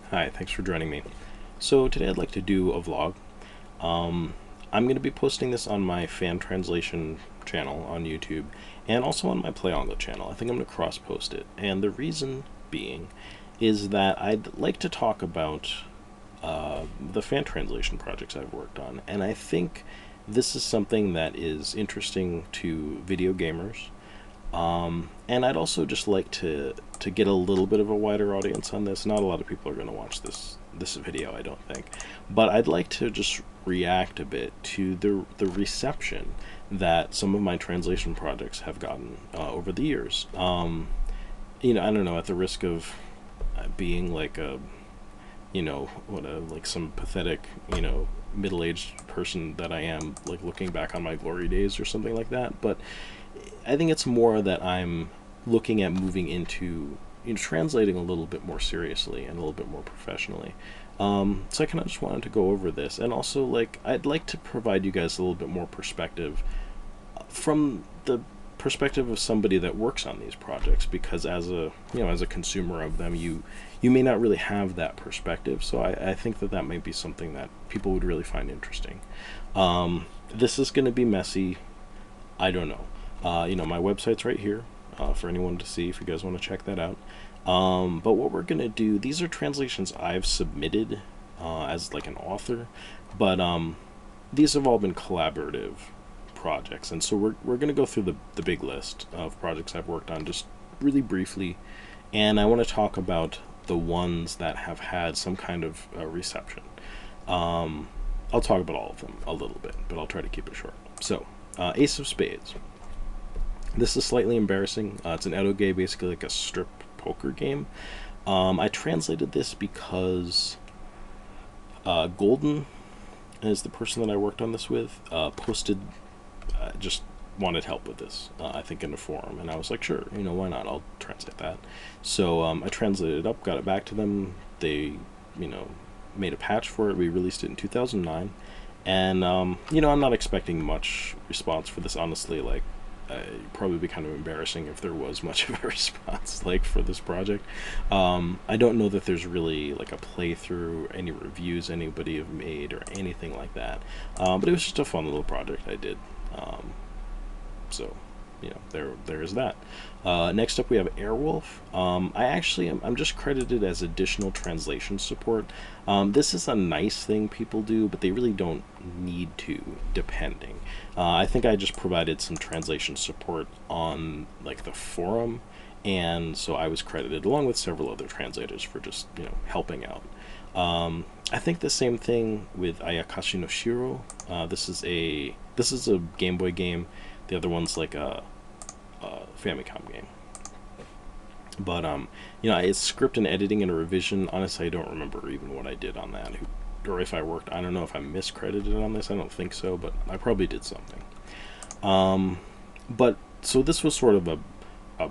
Hi, thanks for joining me. So today I'd like to do a vlog. I'm going to be posting this on my fan translation channel on YouTube and also on my Play Anglais channel. I think I'm going to cross post it. And the reason being is that I'd like to talk about the fan translation projects I've worked on. And I think this is something that is interesting to video gamers. And I'd also just like to get a little bit of a wider audience on this. Not a lot of people are going to watch this video, I don't think, but I'd like to just react a bit to the reception that some of my translation projects have gotten over the years. I don't know, at the risk of being like a like some pathetic middle-aged person that I am, like looking back on my glory days or something like that, but I think it's more that I'm looking at moving into translating a little bit more seriously and a little bit more professionally. So I kind of just wanted to go over this, and also like I'd like to provide you guys a little bit more perspective from the perspective of somebody that works on these projects, because as a as a consumer of them, you may not really have that perspective. So I think that might be something that people would really find interesting. This is going to be messy. I don't know. My website's right here for anyone to see if you guys want to check that out. But what we're going to do, these are translations I've submitted as like an author, but these have all been collaborative projects. And so we're going to go through the big list of projects I've worked on just really briefly. And I want to talk about the ones that have had some kind of reception. I'll talk about all of them a little bit, but I'll try to keep it short. So, Ace of Spades. This is slightly embarrassing. It's an edo-game, basically like a strip poker game. I translated this because Golden is the person that I worked on this with, posted, just wanted help with this, I think in a forum, and I was like, sure, why not, I'll translate that. So I translated it up, got it back to them. They, made a patch for it. We released it in 2009, and I'm not expecting much response for this, honestly. Like, it'd probably be kind of embarrassing if there was much of a response like for this project. I don't know that there's really like a playthrough, any reviews anybody have made or anything like that, but it was just a fun little project I did. So there is that. Next up we have Airwolf. I'm just credited as additional translation support. This is a nice thing people do, but they really don't need to, depending. I think I just provided some translation support on like the forum, and so I was credited along with several other translators for just helping out. I think the same thing with Ayakashi no Shiro. This is a Game Boy game. The other one's like a Famicom game. But it's script and editing and a revision. Honestly, I don't remember even what I did on that, or if I worked. I don't know if I'm miscredited on this. I don't think so, but I probably did something. But so this was sort of a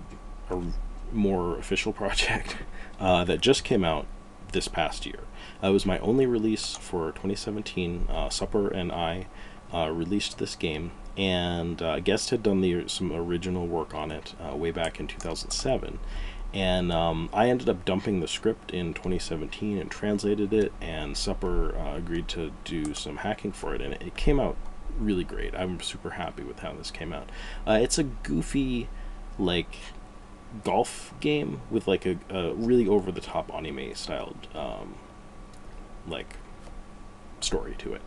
more official project that just came out this past year. It was my only release for 2017. Supper and I released this game, and Guest had done some original work on it way back in 2007, and I ended up dumping the script in 2017 and translated it, and Supper agreed to do some hacking for it, and it came out really great. I'm super happy with how this came out. It's a goofy, like, golf game with like a really over-the-top anime styled like story to it.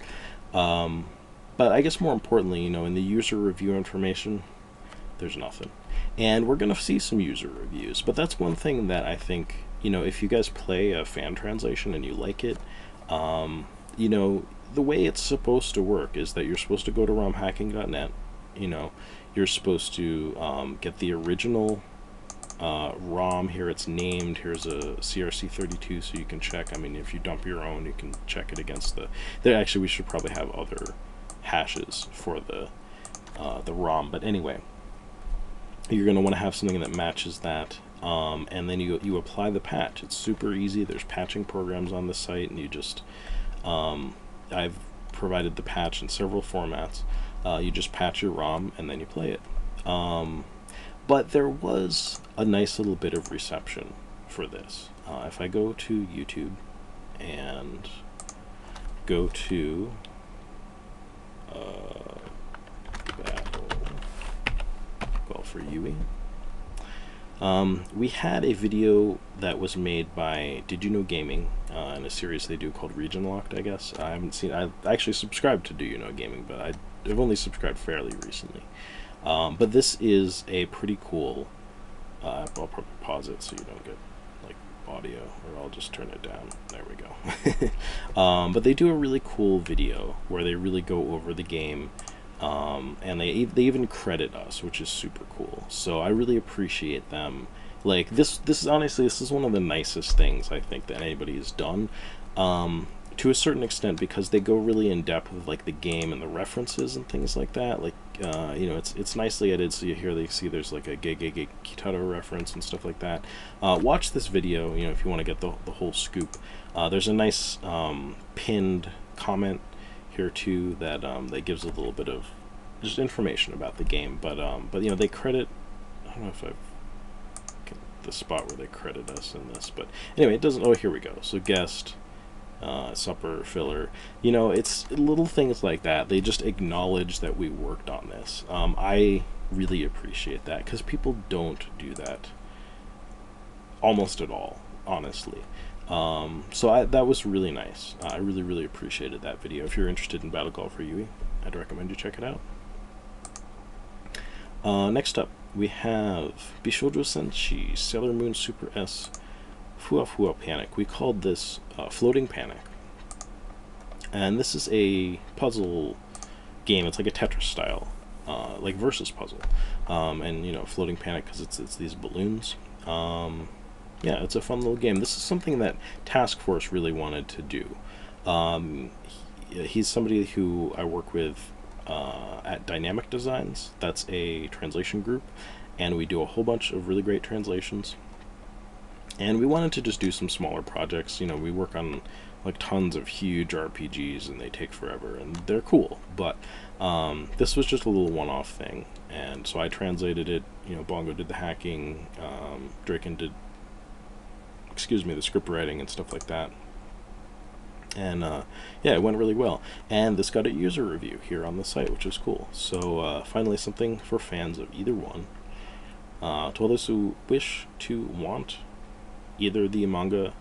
But I guess more importantly, in the user review information, there's nothing. And we're going to see some user reviews, but that's one thing that I think, if you guys play a fan translation and you like it, the way it's supposed to work is that you're supposed to go to romhacking.net, you're supposed to get the original ROM. Here it's named. Here's a CRC32, so you can check. I mean, if you dump your own, you can check it against actually, we should probably have other hashes for the ROM, but anyway, you're going to want to have something that matches that, and then you apply the patch. It's super easy. There's patching programs on the site, and you just I've provided the patch in several formats. You just patch your ROM and then you play it. But there was a nice little bit of reception for this. If I go to YouTube and go to battle call for Yui. We had a video that was made by Did You Know Gaming in a series they do called Region Locked, I guess. I haven't seen, I actually subscribed to Do You Know Gaming, but I've only subscribed fairly recently. But this is a pretty cool, I'll probably pause it so you don't get like audio, or I'll just turn it down. There we go. But they do a really cool video where they really go over the game. And they even credit us, which is super cool. So I really appreciate them. Like this is honestly, this is one of the nicest things I think that anybody has done, to a certain extent, because they go really in depth with like the game and the references and things like that. Like you know, it's nicely edited. So here they see there's like a Gege Kitaro reference and stuff like that. Watch this video, you know, if you want to get the whole scoop. There's a nice pinned comment here too that that gives a little bit of just information about the game, but you know, they credit, I don't know if I've get the spot where they credit us in this, but anyway, it doesn't. Oh, here we go. So guest, supper, filler, you know, it's little things like that. They just acknowledge that we worked on this. I really appreciate that, because people don't do that almost at all, honestly. So that was really nice. I really appreciated that video. If you're interested in Battle Call for Yui, I'd recommend you check it out. Next up, we have Bishoujo Senshi Sailor Moon Super S Fua Fua Panic. We called this Floating Panic. And this is a puzzle game. It's like a Tetris style, like versus puzzle. And, you know, Floating Panic because it's these balloons. Yeah, it's a fun little game. This is something that Task Force really wanted to do. He's somebody who I work with at Dynamic Designs. That's a translation group, and we do a whole bunch of really great translations. And we wanted to just do some smaller projects. You know, we work on like tons of huge RPGs, and they take forever, and they're cool. But this was just a little one-off thing, and so I translated it. You know, Bongo did the hacking, Draken did, the script writing and stuff like that. And yeah, it went really well. And this got a user review here on the site, which is cool. So finally something for fans of either one. To others who wish to want either the manga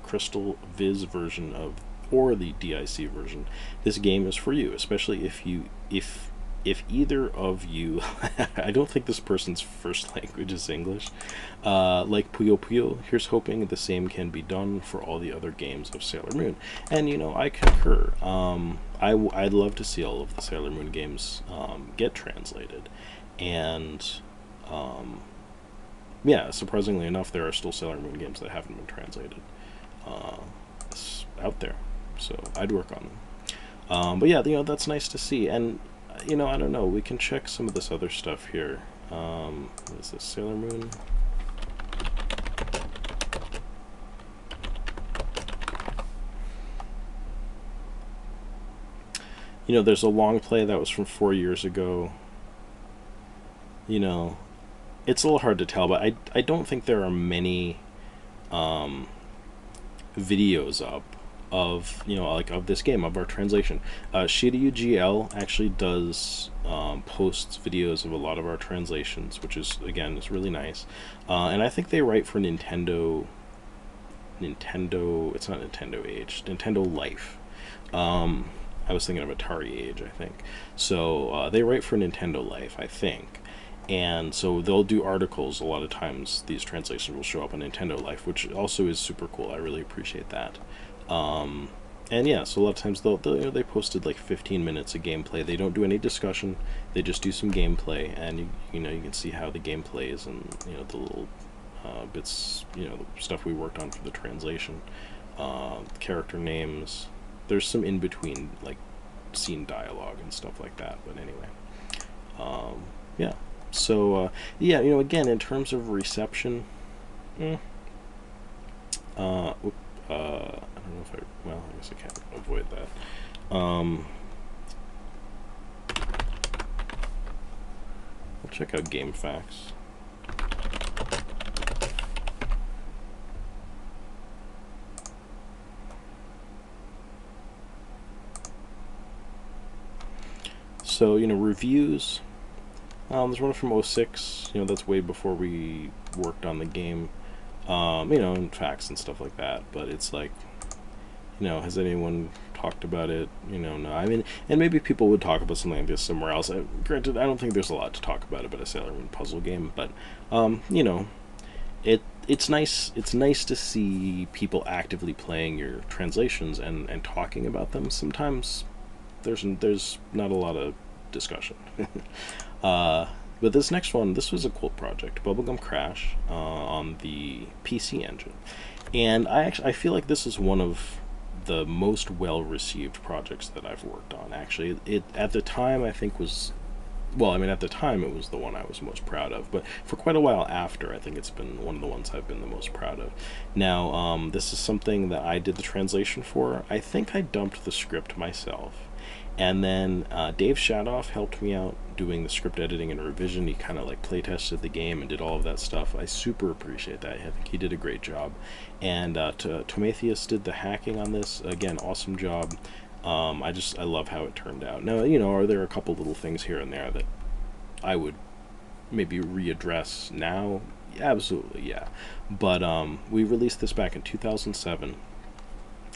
Crystal Viz version of or the DIC version, this game is for you, especially if either of you, I don't think this person's first language is English, like Puyo Puyo, here's hoping the same can be done for all the other games of Sailor Moon. And, you know, I concur. I'd love to see all of the Sailor Moon games get translated. And, yeah, surprisingly enough, there are still Sailor Moon games that haven't been translated out there. So I'd work on them. But yeah, you know, that's nice to see. And, you know, I don't know, we can check some of this other stuff here. What is this, Sailor Moon? You know, there's a long play that was from 4 years ago. You know, it's a little hard to tell, but I don't think there are many videos up of, you know, like of this game, of our translation. Shiryu GL actually does posts videos of a lot of our translations, which is, again, is really nice. And I think they write for Nintendo, it's not Nintendo Age, Nintendo Life. I was thinking of Atari Age, I think. So they write for Nintendo Life, I think. And so they'll do articles. A lot of times these translations will show up on Nintendo Life, which also is super cool. I really appreciate that. And yeah, so a lot of times you know, they posted like 15 minutes of gameplay. They don't do any discussion. They just do some gameplay, and you know, you can see how the game plays, and you know, the little bits, you know, the stuff we worked on for the translation, character names. There's some in between like scene dialogue and stuff like that. But anyway, yeah. So yeah, you know, again, in terms of reception, I don't know if well, I guess I can't avoid that. We'll check out GameFAQs. So, reviews. There's one from '06. That's way before we worked on the game. And facts and stuff like that. But it's like, has anyone talked about it? No. I mean, and maybe people would talk about something like this somewhere else. Granted, I don't think there's a lot to talk about a Sailor Moon puzzle game, but it's nice. It's nice to see people actively playing your translations and talking about them. Sometimes there's not a lot of discussion. But this next one, this was a cool project, Bubblegum Crash, on the PC Engine, and I feel like this is one of the most well-received projects that I've worked on. Actually, it at the time I think was, well, I mean, at the time it was the one I was most proud of, but for quite a while after, I think it's been one of the ones I've been the most proud of. Now, this is something that I did the translation for. I think I dumped the script myself, and then Dave Shadoff helped me out doing the script editing and revision. He kind of like play tested the game and did all of that stuff. I super appreciate that. I think he did a great job. And Tomathius did the hacking on this. Again, awesome job. I love how it turned out. Now, are there a couple little things here and there that I would maybe readdress now? Absolutely, yeah. But we released this back in 2007.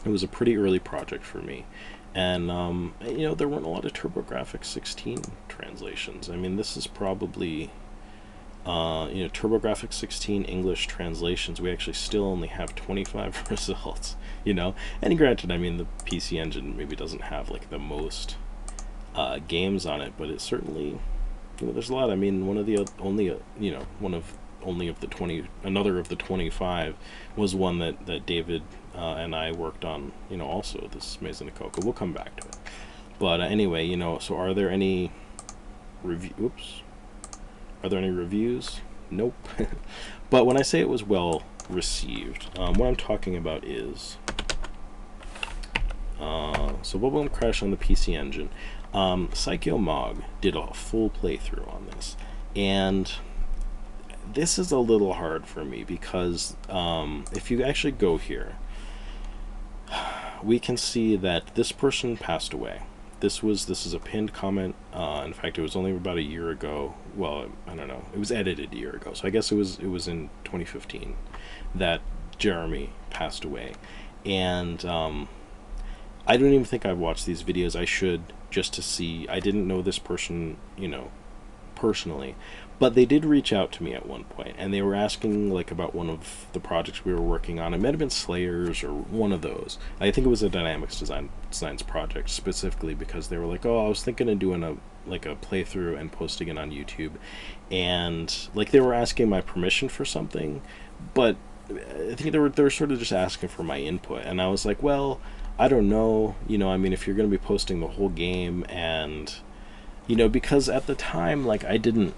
It was a pretty early project for me. And, there weren't a lot of TurboGrafx 16 translations. I mean, this is probably, TurboGrafx 16 English translations. We actually still only have 25 results, And granted, I mean, the PC Engine maybe doesn't have, like, the most games on it, but it certainly, there's a lot. I mean, another of the 25 was one that David and I worked on, also, this Maze in the Coco. We'll come back to it. But anyway, so are there any Are there any reviews? Nope. But when I say it was well received, what I'm talking about is, so Bubblegum Crash on the PC Engine. Psycho Mog did a full playthrough on this, and this is a little hard for me because if you actually go here, we can see that this person passed away. This is a pinned comment. In fact, it was only about a year ago. Well, I don't know. It was edited a year ago, so I guess it was in 2015 that Jeremy passed away. And I don't even think I've watched these videos. I should, just to see. I didn't know this person, personally, but they did reach out to me at one point, and they were asking like about one of the projects we were working on. It might have been Slayers or one of those. I think it was a Dynamics Designs project specifically, because they were like, oh, I was thinking of doing a playthrough and posting it on YouTube, and like they were asking my permission for something, but I think they were sort of just asking for my input, and I was like, well, I don't know, I mean, if you're going to be posting the whole game, and because at the time, like, I didn't,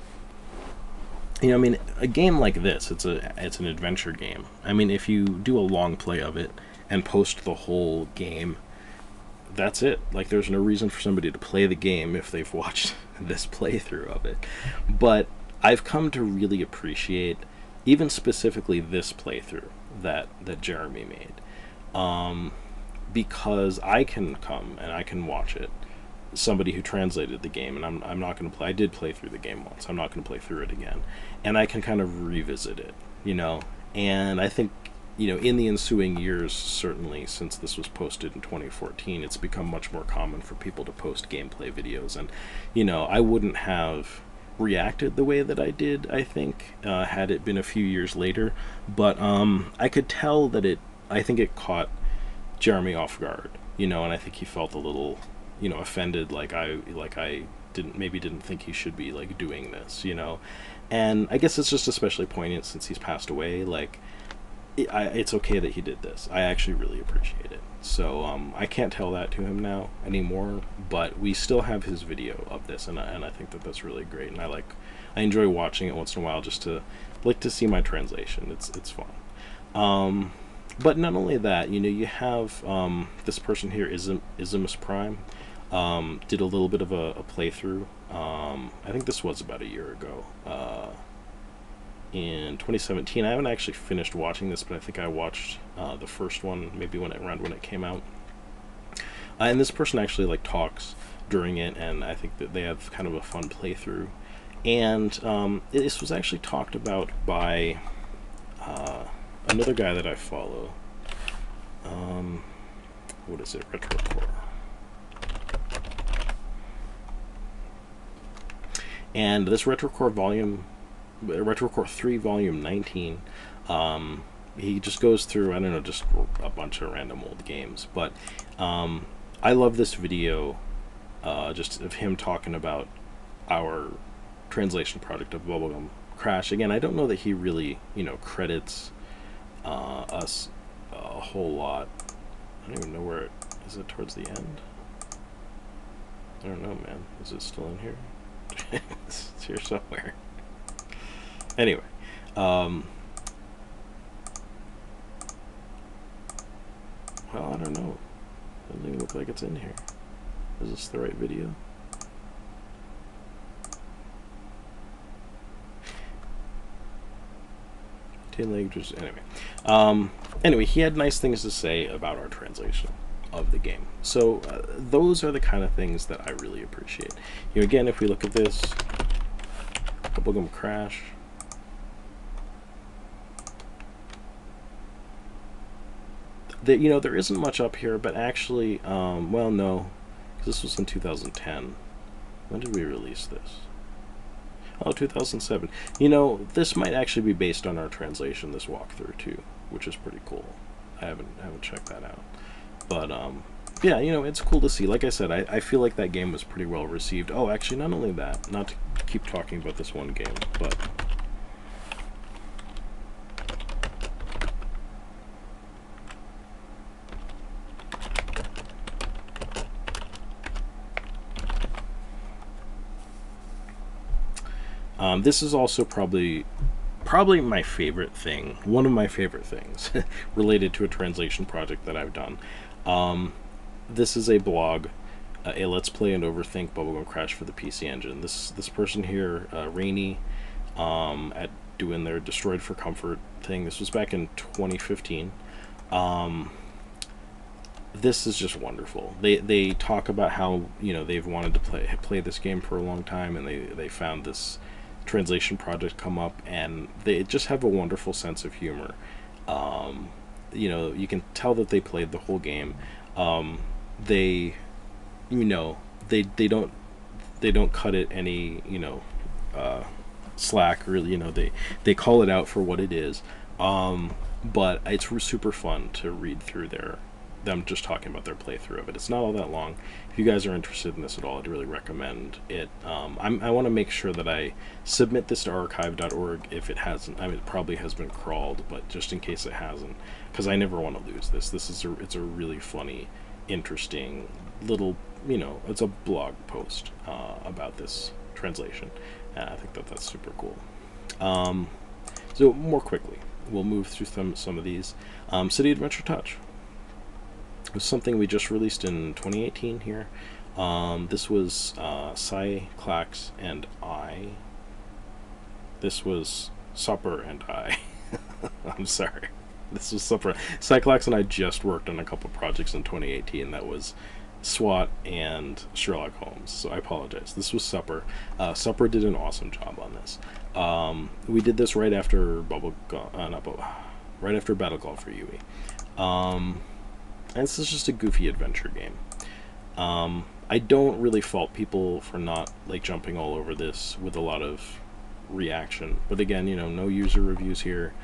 I mean, a game like this, it's an adventure game. I mean, if you do a long play of it and post the whole game, that's it. Like, there's no reason for somebody to play the game if they've watched this playthrough of it. But I've come to really appreciate, even specifically this playthrough that Jeremy made, because I can come and I can watch it. Somebody who translated the game, and I'm not going to play. I did play through the game once. I'm not going to play through it again, and I can kind of revisit it, And I think, in the ensuing years, certainly since this was posted in 2014, it's become much more common for people to post gameplay videos, and I wouldn't have reacted the way that I did, I think, had it been a few years later. But I could tell that I think it caught Jeremy off guard, and I think he felt a little, offended, like I didn't think he should be like doing this, and I guess it's just especially poignant since he's passed away. Like, it's okay that he did this. I actually really appreciate it. So I can't tell that to him now anymore, but we still have his video of this, and I think that's really great, and I enjoy watching it once in a while just to see my translation. It's fun. But not only that, you have this person here, Isimus Prime, did a little bit of a playthrough. I think this was about a year ago, in 2017. I haven't actually finished watching this, but I think I watched the first one maybe around when it came out. and this person actually like talks during it, and I think that they have kind of a fun playthrough. And this was actually talked about by another guy that I follow. What is it? Retrocore. And this Retrocore 3 volume 19, he just goes through, I don't know, just a bunch of random old games. But I love this video, just of him talking about our translation project of Bubblegum Crash. Again, I don't know that he really, credits us a whole lot. I don't even know where is it towards the end. I don't know, man. Is it still in here? It's here somewhere. Anyway, well, I don't know. Doesn't even look like it's in here. Is this the right video? Languages. Anyway, he had nice things to say about our translation of the game. So those are the kind of things that I really appreciate. Again, if we look at this Bubblegum Crash, there isn't much up here, but actually, well, no, because this was in 2010. When did we release this? Oh, 2007. This might actually be based on our translation, this walkthrough too, which is pretty cool. I haven't checked that out. But yeah, it's cool to see. Like I said, I feel like that game was pretty well received. Oh, actually, not only that, not to keep talking about this one game, but this is also probably my favorite thing, one of my favorite things related to a translation project that I've done. This is a blog, a Let's Play and Overthink Bubblegum Crash for the PC Engine. This person here, Rainy, at doing their Destroyed for Comfort thing. This was back in 2015. This is just wonderful. They talk about how they've wanted to play this game for a long time, and they found this translation project come up, and they just have a wonderful sense of humor. You can tell that they played the whole game. They don't cut it any slack, really. They call it out for what it is. But it's super fun to read through them just talking about their playthrough of it. It's not all that long. If you guys are interested in this at all, I'd really recommend it. I want to make sure that I submit this to archive.org if it hasn't. I mean, it probably has been crawled, but just in case it hasn't, because I never want to lose this. It's a really funny, interesting little, it's a blog post about this translation, and I think that's super cool. So more quickly, we'll move through some of these. City Adventure Touch. It was something we just released in 2018 here. This was Cyclax and I. This was Supper and I. I'm sorry. This was Supper. Cyclax and I just worked on a couple projects in 2018. That was SWAT and Sherlock Holmes. So I apologize. This was Supper. Supper did an awesome job on this. We did this right after right after Battle Call for Yui. And this is just a goofy adventure game. I don't really fault people for not jumping all over this with a lot of reaction, but again, no user reviews here.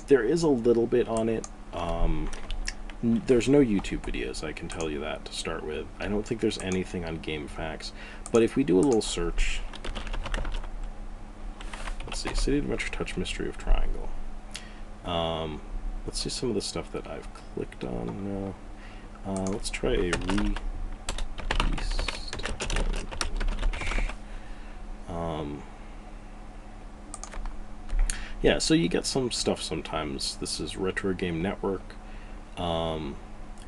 There is a little bit on it. There's no YouTube videos, I can tell you that to start with. I don't think there's anything on GameFAQs, but if we do a little search, let's see, City Adventure Touch Mystery of Triangle. Let's see some of the stuff that I've clicked on now. Let's try a re-east. Yeah, so you get some stuff sometimes. This is Retro Game Network.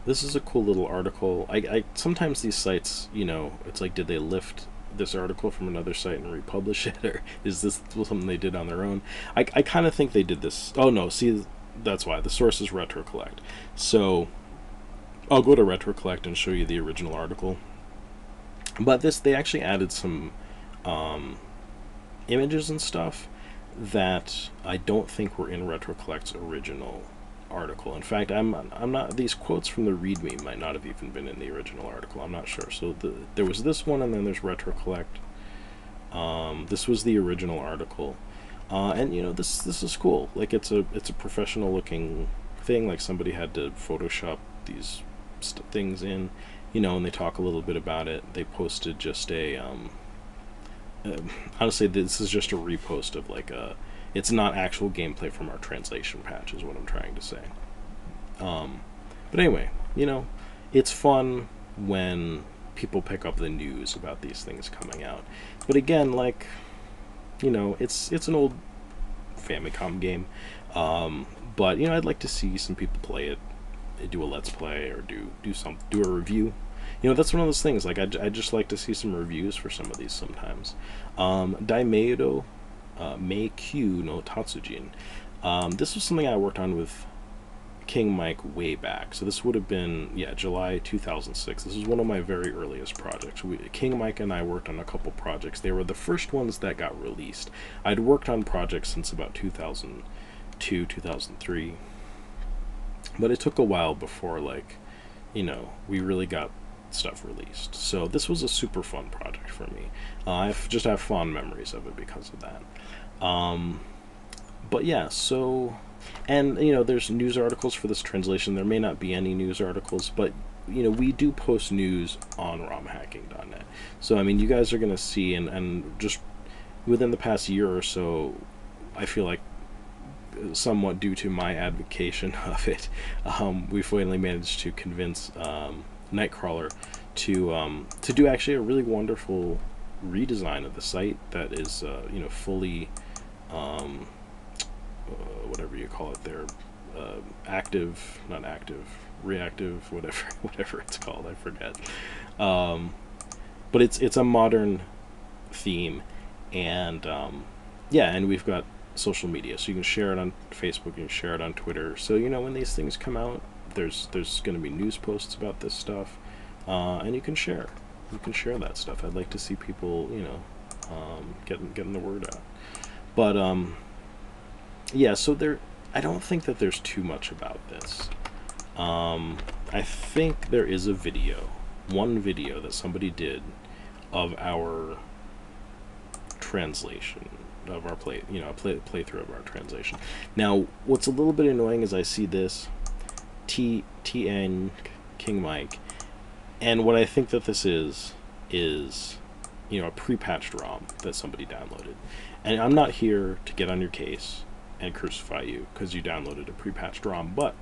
This is a cool little article. I sometimes these sites, it's like, did they lift this article from another site and republish it, or is this something they did on their own? I kind of think they did this. Oh no, see, that's why the source is Retro Collect. So I'll go to RetroCollect and show you the original article. But this, they actually added some um, images and stuff that I don't think were in RetroCollect's original article. In fact, I'm not. These quotes from the README might not have even been in the original article. I'm not sure. So there was this one, and then there's RetroCollect. This was the original article, and you know this is cool. Like it's a professional looking thing. Like somebody had to Photoshop these things in, you know, and they talk a little bit about it. They posted just a honestly, this is just a repost of like a. It's not actual gameplay from our translation patch, is what I'm trying to say. But anyway, you know, it's fun when people pick up the news about these things coming out. But again, like, you know, it's an old Famicom game. But you know, I'd like to see some people play it, do a let's play, or do a review. You know, that's one of those things. Like, I just like to see some reviews for some of these sometimes. Daimeido Meikyu no Tatsujin. This was something I worked on with King Mike way back. So this would have been, yeah, July 2006. This was one of my very earliest projects. King Mike and I worked on a couple projects. They were the first ones that got released. I'd worked on projects since about 2002, 2003. But it took a while before, like, you know, we really got stuff released. So this was a super fun project for me. I just have fond memories of it because of that. But yeah, so, and you know, there's news articles for this translation. There may not be any news articles, but you know, we do post news on romhacking.net. So I mean, you guys are gonna see, and just within the past year or so, I feel like somewhat due to my advocacy of it, we've finally managed to convince Nightcrawler to do actually a really wonderful redesign of the site that is you know, fully whatever you call it there, active, not active, reactive, whatever it's called, I forget. But it's a modern theme, and yeah, and we've got social media, so you can share it on Facebook, you can share it on Twitter. So you know, when these things come out, there's going to be news posts about this stuff, and you can share that stuff. I'd like to see people, you know, getting the word out. But yeah, so I don't think that there's too much about this. I think there is one video that somebody did of our translation of our playthrough of our translation. Now, what's a little bit annoying is I see this TN King Mike, and what I think that this is you know, a pre-patched ROM that somebody downloaded. And I'm not here to get on your case and crucify you because you downloaded a pre-patched ROM, but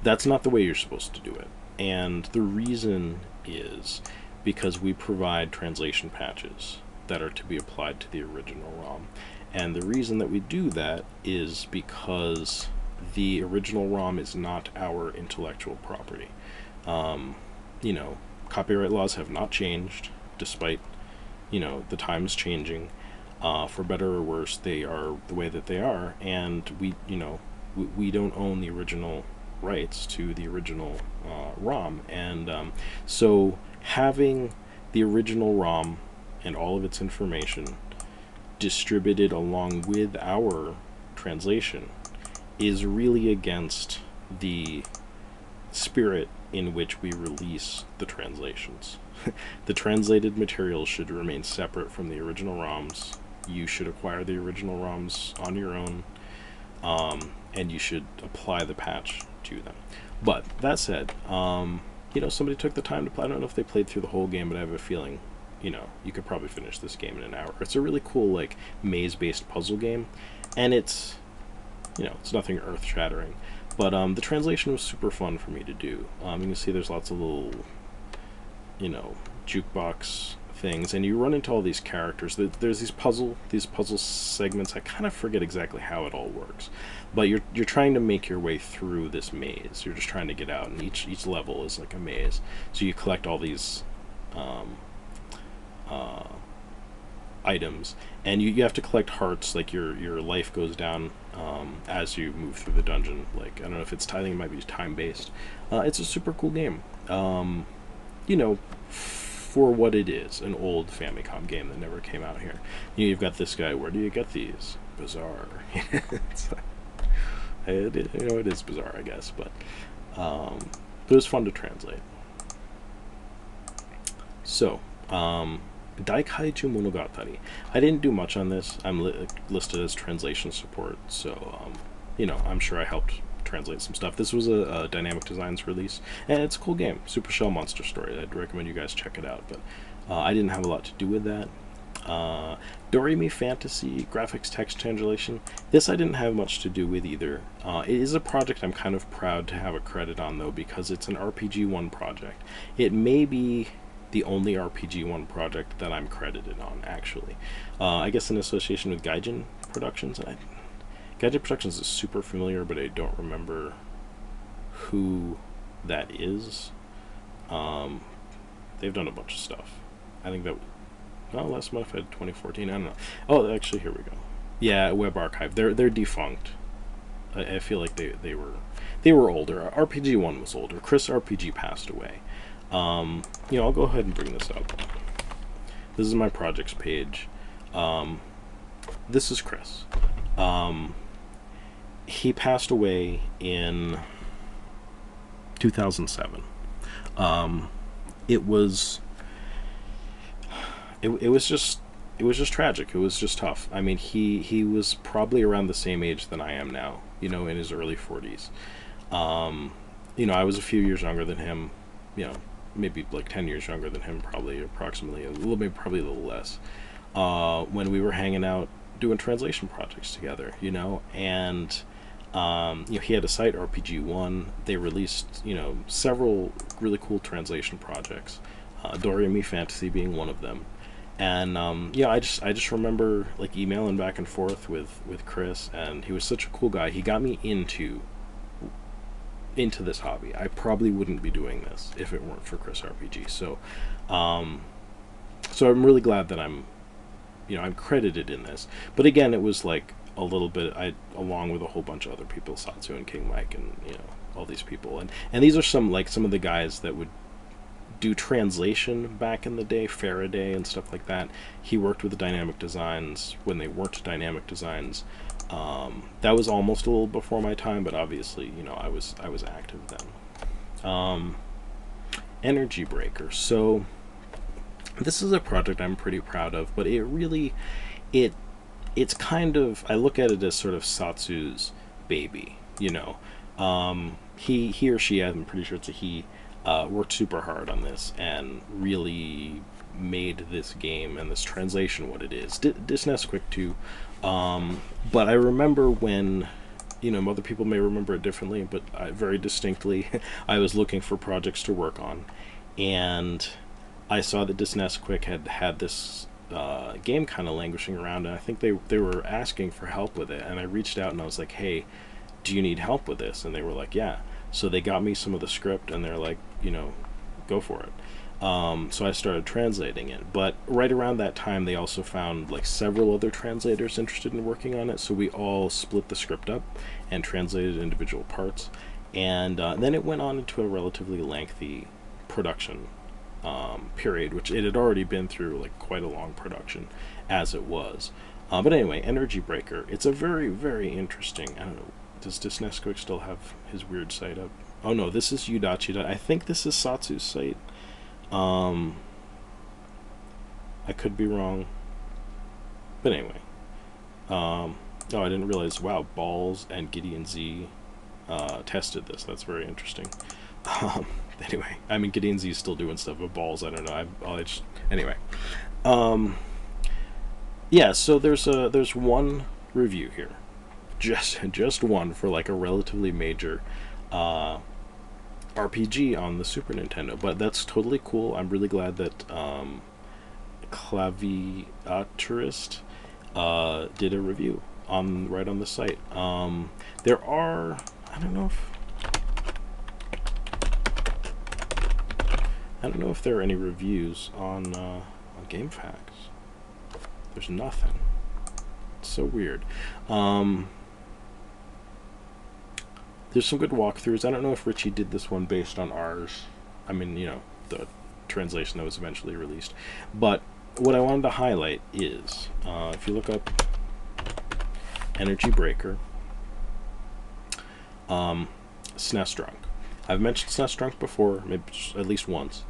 that's not the way you're supposed to do it. And the reason is because we provide translation patches that are to be applied to the original ROM. And the reason that we do that is because the original ROM is not our intellectual property. You know, copyright laws have not changed, despite, you know, the times changing. For better or worse, they are the way that they are, and we, you know, we don't own the original rights to the original ROM, and so having the original ROM and all of its information distributed along with our translation is really against the spirit in which we release the translations. The translated materials should remain separate from the original ROMs. You should acquire the original ROMs on your own, and you should apply the patch to them. But that said, you know, somebody took the time to play. I don't know if they played through the whole game, but I have a feeling, you know, you could probably finish this game in an hour. It's a really cool, like, maze-based puzzle game, and it's, you know, it's nothing earth-shattering. But the translation was super fun for me to do. You can see there's lots of little, you know, jukebox things, and you run into all these characters. There's these puzzle segments. I kind of forget exactly how it all works, but you're trying to make your way through this maze. You're just trying to get out, and each level is like a maze. So you collect all these items, and you have to collect hearts. Like your life goes down as you move through the dungeon. Like, I don't know if it's, I think it might be time based. It's a super cool game. You know, for what it is, an old Famicom game that never came out here. You know, you've got this guy. Where do you get these? Bizarre. It's like, it is bizarre, I guess, but it was fun to translate. So, Daikaiju Monogatari. I didn't do much on this. I'm listed as translation support, so you know, I'm sure I helped translate some stuff. This was a Dynamic Designs release, and it's a cool game. Super Shell Monster Story. I'd recommend you guys check it out, but I didn't have a lot to do with that. Doremi Fantasy graphics text translation. This I didn't have much to do with either. It is a project I'm kind of proud to have a credit on, though, because it's an RPG-1 project. It may be the only RPG-1 project that I'm credited on, actually. I guess in association with Gaijin Productions. Gaijin Productions is super familiar, but I don't remember who that is. They've done a bunch of stuff. I think that... Oh, last month I had 2014. I don't know. Oh, actually, here we go. Yeah, Web Archive. They're defunct. I feel like they were older. RPG-1 was older. Chris RPG passed away. You know, I'll go ahead and bring this up. This is my projects page. This is Chris. He passed away in 2007. It was just tragic. It was just tough. I mean, he was probably around the same age than I am now, you know, in his early 40s. You know, I was a few years younger than him, you know, maybe like 10 years younger than him, probably, approximately, probably a little less, when we were hanging out doing translation projects together, you know, and you know, he had a site, RPG-1. They released, you know, several really cool translation projects, Doremi Fantasy being one of them. And yeah, I just remember like emailing back and forth with Chris, and he was such a cool guy. He got me into this hobby. I probably wouldn't be doing this if it weren't for Chris RPG. So so I'm really glad that I'm credited in this. But again, it was like a little bit, along with a whole bunch of other people, Satsu and King Mike, and you know, all these people, and these are some of the guys that would do translation back in the day, Faraday and stuff like that. He worked with the Dynamic Designs when they weren't Dynamic Designs. That was almost a little before my time, but obviously, you know, I was active then. Energy Breaker. So this is a project I'm pretty proud of, but it's kind of, I look at it as sort of Satsu's baby, you know. He or she, I'm pretty sure it's a he, worked super hard on this and really made this game and this translation what it is. Nesquik too. But I remember when, you know, other people may remember it differently, but very distinctly, I was looking for projects to work on, and I saw that Nesquik had this game kind of languishing around, and I think they were asking for help with it, and I reached out and I was like, hey, do you need help with this? And they were like, yeah. So they got me some of the script, and they're like, you know, go for it. So I started translating it. But right around that time, they also found like several other translators interested in working on it. So we all split the script up and translated individual parts. And then it went on into a relatively lengthy production period, which it had already been through like quite a long production as it was. But anyway, Energy Breaker. It's a very, very interesting, I don't know, does Nesquik still have his weird site up? Oh no, this is Udachi. I think this is Satsu's site. I could be wrong. But anyway. Oh, I didn't realize, wow, Balls and Gideon Z tested this. That's very interesting. Anyway, I mean, Gideon Z is still doing stuff, but Balls, I don't know. Anyway. Yeah, so there's one review here. Just one for like a relatively major RPG on the Super Nintendo, but that's totally cool. I'm really glad that Claviaturist did a review right on the site. There are, I don't know if there are any reviews on GameFAQs. There's nothing. It's so weird. There's some good walkthroughs. I don't know if Richie did this one based on ours. I mean, you know, the translation that was eventually released. But what I wanted to highlight is, if you look up Energy Breaker, SNES Drunk. I've mentioned SNES Drunk before, maybe at least once.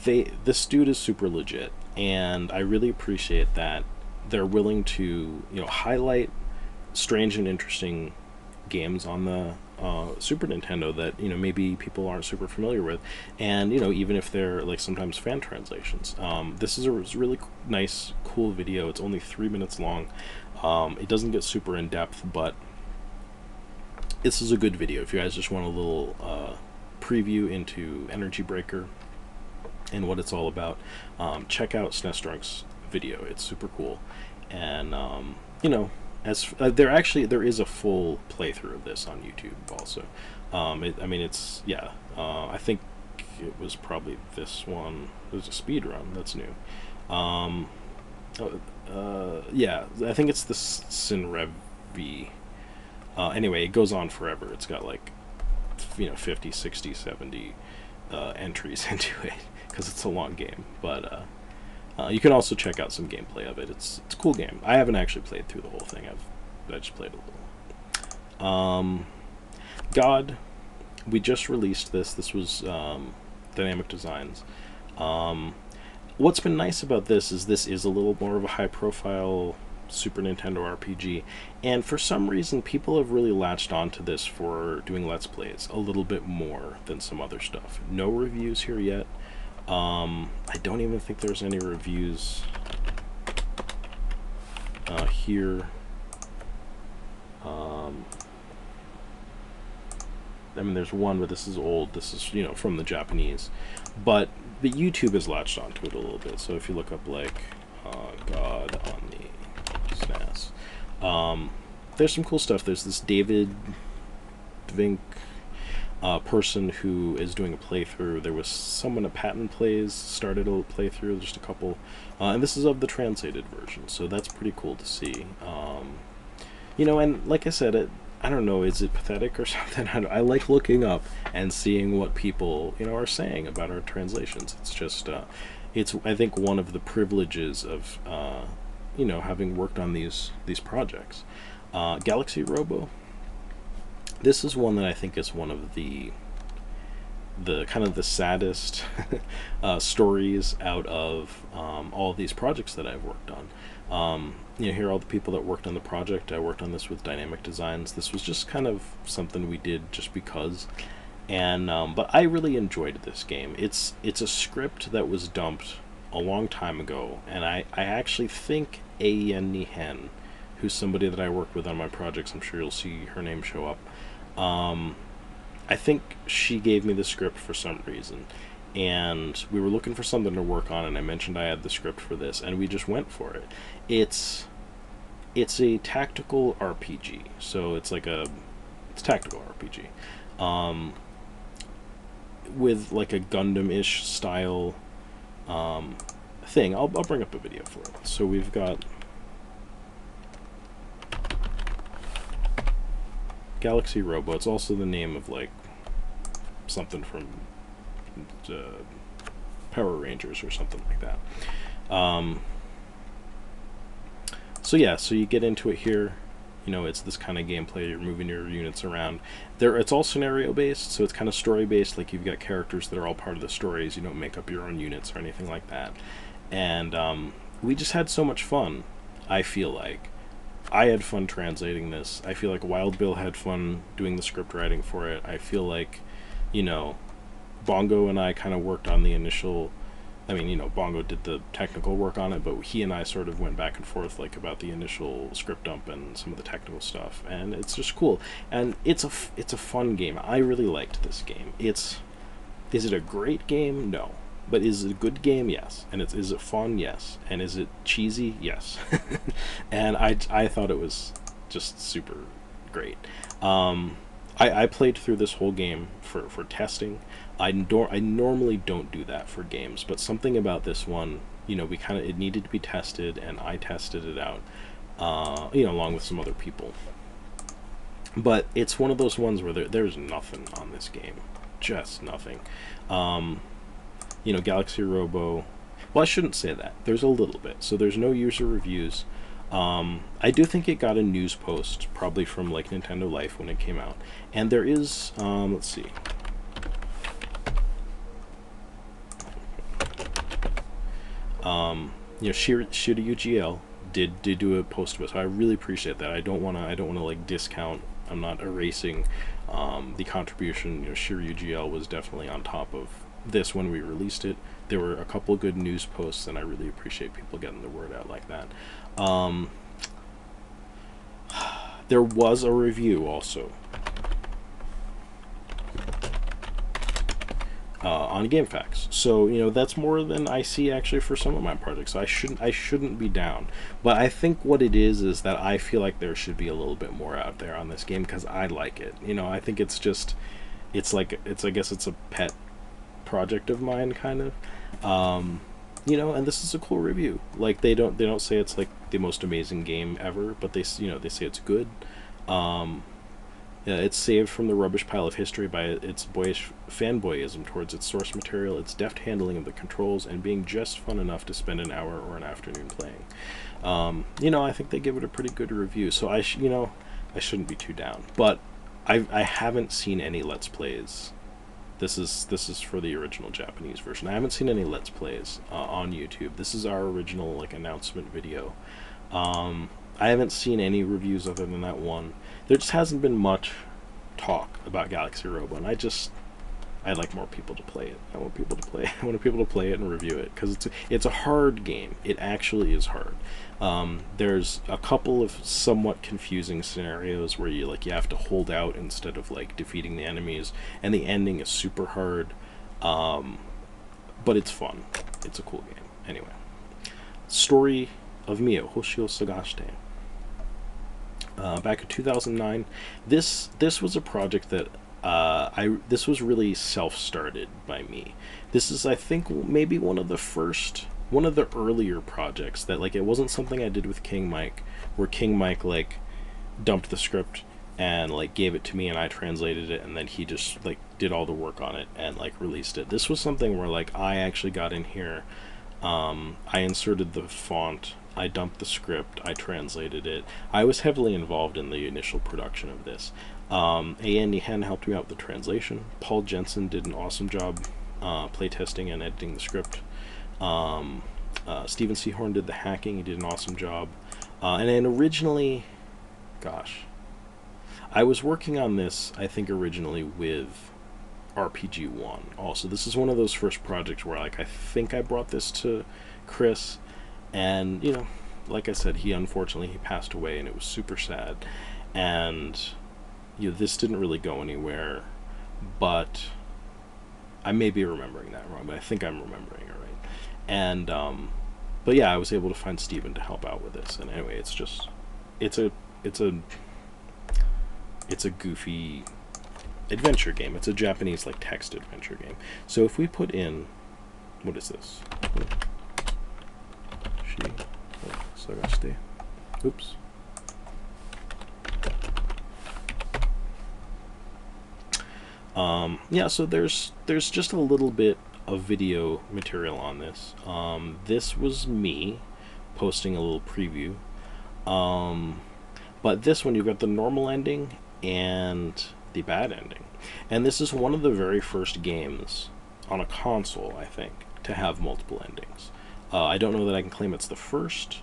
This dude is super legit, and I really appreciate that they're willing to, you know, highlight strange and interesting games on the Super Nintendo that, you know, maybe people aren't super familiar with, and, you know, even if they're like sometimes fan translations. This is a really nice, cool video. It's only 3 minutes long. It doesn't get super in depth, but this is a good video if you guys just want a little preview into Energy Breaker and what it's all about. Check out SNES Drunk's video. It's super cool, and you know, as there is a full playthrough of this on YouTube also. I mean, it's, yeah. I think it was probably this one. There's a speed run that's new. Yeah, I think it's the Sinrevi. Anyway, it goes on forever. It's got like, you know, 50, 60, 70 entries into it because it's a long game. But you can also check out some gameplay of it. It's a cool game. I haven't actually played through the whole thing. I just played a little. God, we just released this. This was Dynamic Designs. What's been nice about this is a little more of a high-profile Super Nintendo RPG, and for some reason people have really latched onto this for doing Let's Plays a little bit more than some other stuff. No reviews here yet. I don't even think there's any reviews here. I mean, there's one, but this is old. This is, you know, from the Japanese, but the YouTube has latched onto it a little bit. So if you look up like God on the SNES, there's some cool stuff. There's this David Vink person who is doing a playthrough. There was someone at Patent Plays started a playthrough, just a couple, and this is of the translated version, so that's pretty cool to see. You know, and like I said, I don't know, is it pathetic or something? I like looking up and seeing what people, you know, are saying about our translations. It's just, it's, I think, one of the privileges of, you know, having worked on these projects. Galaxy Robo. This is one that I think is one of the kind of the saddest stories out of all of these projects that I've worked on. You know, here are all the people that worked on the project. I worked on this with Dynamic Designs. This was just kind of something we did just because. And but I really enjoyed this game. It's a script that was dumped a long time ago, and I actually think A.N. Nihen, who's somebody that I worked with on my projects, I'm sure you'll see her name show up. I think she gave me the script for some reason, and we were looking for something to work on, and I mentioned I had the script for this, and we just went for it. It's a tactical RPG, so it's tactical RPG, with like a Gundam-ish style thing. I'll bring up a video for it. So we've got Galaxy Robo. It's also the name of like something from Power Rangers or something like that. So yeah, so you get into it here. You know, it's this kind of gameplay. You're moving your units around. It's all scenario based, so it's kind of story based. Like, you've got characters that are all part of the stories. You don't make up your own units or anything like that. And we just had so much fun. I feel like I had fun translating this. I feel like Wild Bill had fun doing the script writing for it. I feel like, you know, Bongo and I kind of worked on the initial. I mean, you know, Bongo did the technical work on it, but he and I sort of went back and forth, like, about the initial script dump and some of the technical stuff, and it's just cool. And it's a fun game. I really liked this game. Is it a great game? No. But is it a good game? Yes. And is it fun? Yes. And is it cheesy? Yes. And I thought it was just super great. I played through this whole game for testing. I normally don't do that for games, but something about this one, you know, it needed to be tested, and I tested it out, you know, along with some other people. But it's one of those ones where there's nothing on this game, just nothing. Um, Galaxy Robo. Well, I shouldn't say that. There's a little bit. So there's no user reviews. I do think it got a news post, probably from like Nintendo Life when it came out. And there is, let's see. Shiryu GL did do a post to it, so I really appreciate that. I don't wanna like discount. I'm not erasing the contribution. Shiryu GL was definitely on top of this when we released it. There were a couple of good news posts, and I really appreciate people getting the word out like that. Um, there was a review also on GameFAQs. So that's more than I see actually for some of my projects. So I shouldn't be down. But I think what it is that I feel like there should be a little bit more out there on this game because I like it. I think I guess it's a pet project of mine kind of. And this is a cool review. Like they don't say it's like the most amazing game ever, but they say it's good. Um, Yeah, it's saved from the rubbish pile of history by its boyish fanboyism towards its source material, its deft handling of the controls, and being just fun enough to spend an hour or an afternoon playing. I think they give it a pretty good review, so I shouldn't be too down. But I haven't seen any Let's Plays. This is for the original Japanese version. I haven't seen any Let's Plays on YouTube. This is our original like announcement video. I haven't seen any reviews other than that one. There just hasn't been much talk about Galaxy Robo, and I'd like more people to play it. I want people to play. I want people to play it and review it because it's a hard game. It actually is hard. There's a couple of somewhat confusing scenarios where you have to hold out instead of like defeating the enemies, and the ending is super hard. But it's fun. It's a cool game. Anyway, story of Mio Hoshio Sagashite. Back in 2009, this was a project that this was really self-started by me. This is, I think, maybe one of the earlier projects that like it wasn't something I did with King Mike, where King Mike like dumped the script and like gave it to me and I translated it and then he just like did all the work on it and like released it. This was something where like I actually got in here. I inserted the font, I dumped the script, I translated it. I was heavily involved in the initial production of this. Andy Hen helped me out with the translation. Paul Jensen did an awesome job playtesting and editing the script. Steven Seahorn did the hacking. He did an awesome job. And then originally, gosh, I was working on this, I think, originally with RPG1. Also, this is one of those first projects where like I think I brought this to Chris, and like I said, he passed away, and it was super sad. And this didn't really go anywhere, but I may be remembering that wrong, but I think I'm remembering it right. And but yeah, I was able to find Steven to help out with this. And anyway, it's a goofy adventure game. It's a Japanese like text adventure game. So if we put in, what is this? Sagashite. Oops. Yeah, so there's just a little bit of video material on this. This was me posting a little preview. But this one, you've got the normal ending and the bad ending. And this is one of the very first games on a console, I think, to have multiple endings. I don't know that I can claim it's the first.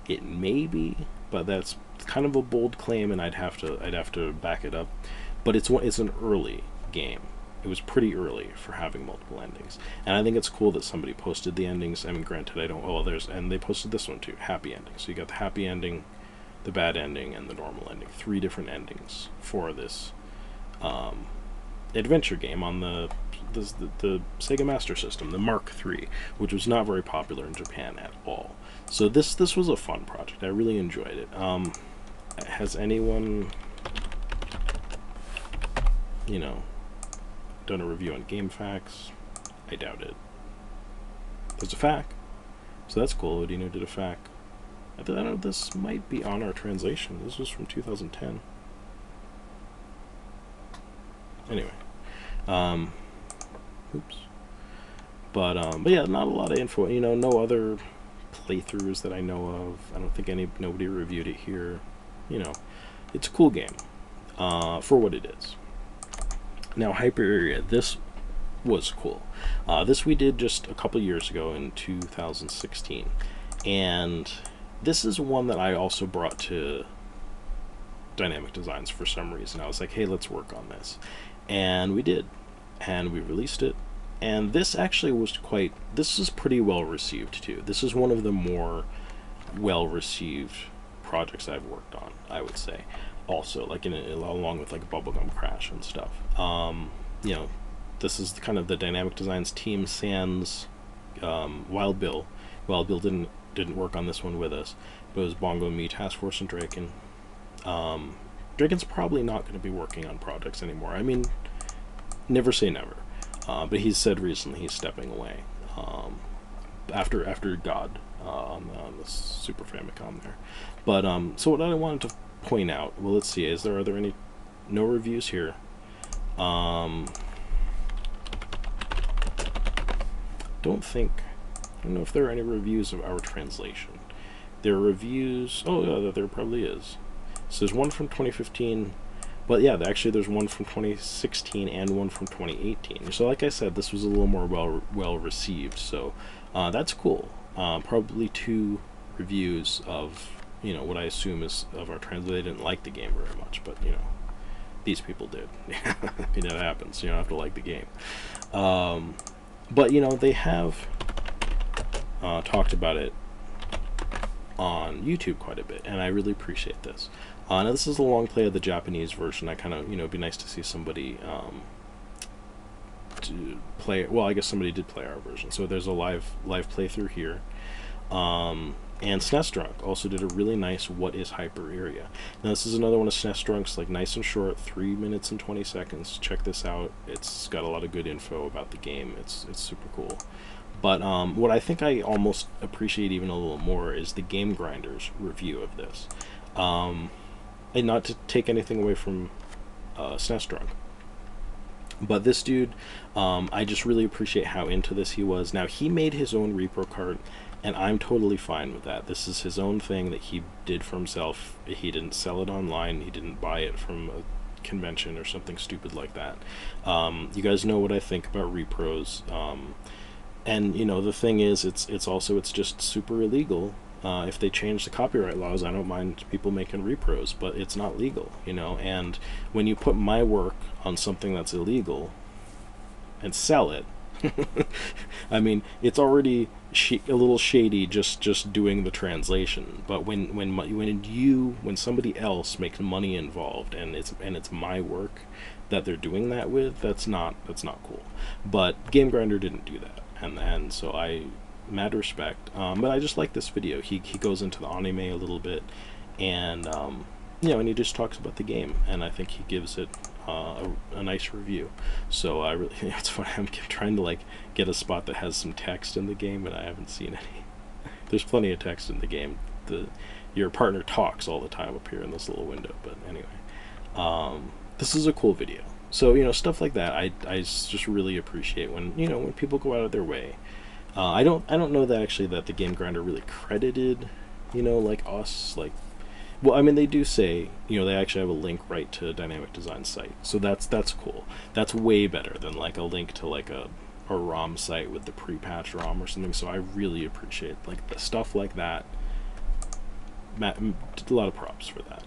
It may be, but that's kind of a bold claim, and I'd have to back it up. But it's an early game. It was pretty early for having multiple endings, and I think it's cool that somebody posted the endings. I mean, granted, I don't. Oh, and they posted this one too, happy ending. So you got the happy ending, the bad ending, and the normal ending. 3 different endings for this adventure game on the Sega Master System, the Mark III, which was not very popular in Japan at all. So this was a fun project. I really enjoyed it. Has anyone, done a review on GameFAQs? I doubt it. There's a FAQ, so that's cool. Odino did a FAQ. I don't know, this might be on our translation. This was from 2010. Anyway, oops. But yeah, not a lot of info. You know, no other playthroughs that I know of. I don't think nobody reviewed it here. You know, it's a cool game for what it is. Now, Hyper-Area, this was cool. This we did just a couple years ago in 2016, and this is one that I also brought to Dynamic Designs for some reason. I was like, hey, let's work on this, and we did, and we released it. And this actually was this is pretty well received too. This is one of the more well received projects I've worked on, I would say. Also, like along with like Bubblegum Crash and stuff. You know, this is kind of the Dynamic Designs team sans Wild Bill. Wild Bill didn't work on this one with us, but it was Bongo, me, Task Force, and Draken. Draken's probably not going to be working on projects anymore. I mean, never say never. But he's said recently he's stepping away after God on the Super Famicom there. But so what I wanted to point out, well, let's see, are there any no reviews here? I don't know if there are any reviews of our translation. There are reviews. Oh yeah, there probably is. So there's one from 2015. But yeah, actually there's one from 2016 and one from 2018. So like I said, this was a little more well received. So that's cool. Probably 2 reviews of, you know, what I assume is of our translator. They didn't like the game very much, but you know, these people did. You know, that happens. You don't have to like the game. But you know, they have talked about it on YouTube quite a bit, and I really appreciate this. Now this is a long play of the Japanese version. I kind of, you know, it'd be nice to see somebody to play. Well, I guess somebody did play our version, so there's a live playthrough here. And SNES Drunk also did a really nice "What is Hyper-Area?" Now this is another one of SNES Drunk's, like nice and short, 3 minutes and 20 seconds. Check this out. It's got a lot of good info about the game. It's super cool. But what I think I almost appreciate even a little more is the Game Grinder's review of this. And not to take anything away from SNES Drunk, but this dude, I just really appreciate how into this he was. Now, he made his own repro cart, and I'm totally fine with that. This is his own thing that he did for himself. He didn't sell it online. He didn't buy it from a convention or something stupid like that. You guys know what I think about repros. And you know, the thing is, it's just super illegal. If they change the copyright laws, I don't mind people making repros, but it's not legal, you know. And when you put my work on something that's illegal and sell it, I mean, it's already a little shady just doing the translation. But when somebody else makes money involved and it's my work that they're doing that with, that's not cool. But Game Grinder didn't do that, and so I. Mad respect, but I just like this video. He goes into the anime a little bit, and you know, and he just talks about the game, and I think he gives it a nice review. So I really, you know, it's funny. I'm trying to like get a spot that has some text in the game, and I haven't seen any. There's plenty of text in the game. Your partner talks all the time up here in this little window. But anyway, this is a cool video. So you know, stuff like that, I just really appreciate when when people go out of their way. I don't know that actually that the Game Grinder really credited, like us, like, well, I mean, they do say, they actually have a link right to Dynamic Design site, so that's cool. That's way better than like a link to like a ROM site with the pre-patched ROM or something. So I really appreciate like the stuff like that. Matt did a lot of props for that.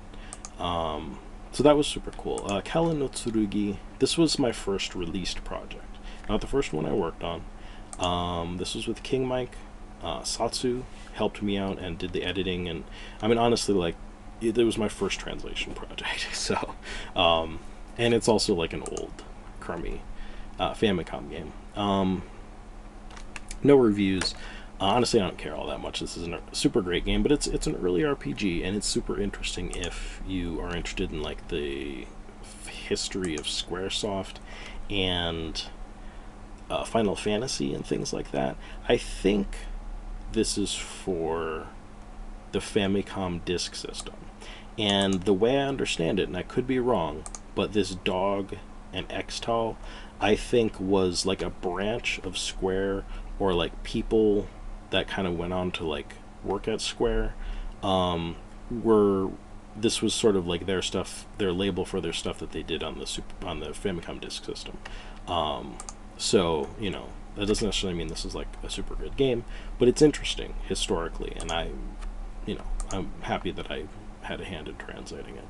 So that was super cool. Kala no Tsurugi. This was my first released project, not the first one I worked on. This was with King Mike. Satsu helped me out and did the editing, and I mean, honestly, like, it was my first translation project. So, and it's also like an old, crummy Famicom game. No reviews. Honestly, I don't care all that much. This is a super great game, but it's an early RPG, and it's super interesting if you are interested in like the history of Squaresoft and Final Fantasy and things like that. I think this is for the Famicom disk system, and the way I understand it, and I could be wrong, but this dog and Xtal, I think was like a branch of Square, or like people that kind of went on to like work at Square, were this was sort of like their stuff, their label for their stuff that they did on the Famicom Disk System. So you know, that doesn't necessarily mean this is like a super good game, but it's interesting historically, and I'm happy that I had a hand in translating it.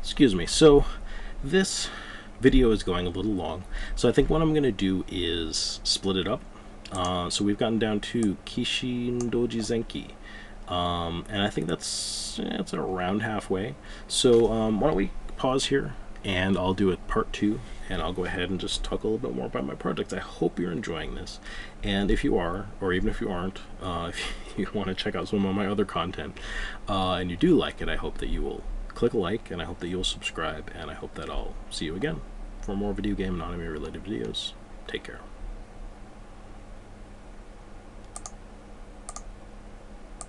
Excuse me. So this video is going a little long, so I think what I'm going to do is split it up. So we've gotten down to Kishindoji Zenki, and I think that's around halfway. So why don't we pause here, and I'll do a part 2, and I'll go ahead and just talk a little bit more about my project. I hope you're enjoying this, and if you are, or even if you aren't, if you want to check out some of my other content, and you do like it, I hope that you will click a like, and I hope that you'll subscribe, and I hope that I'll see you again for more video game and anime related videos. Take care.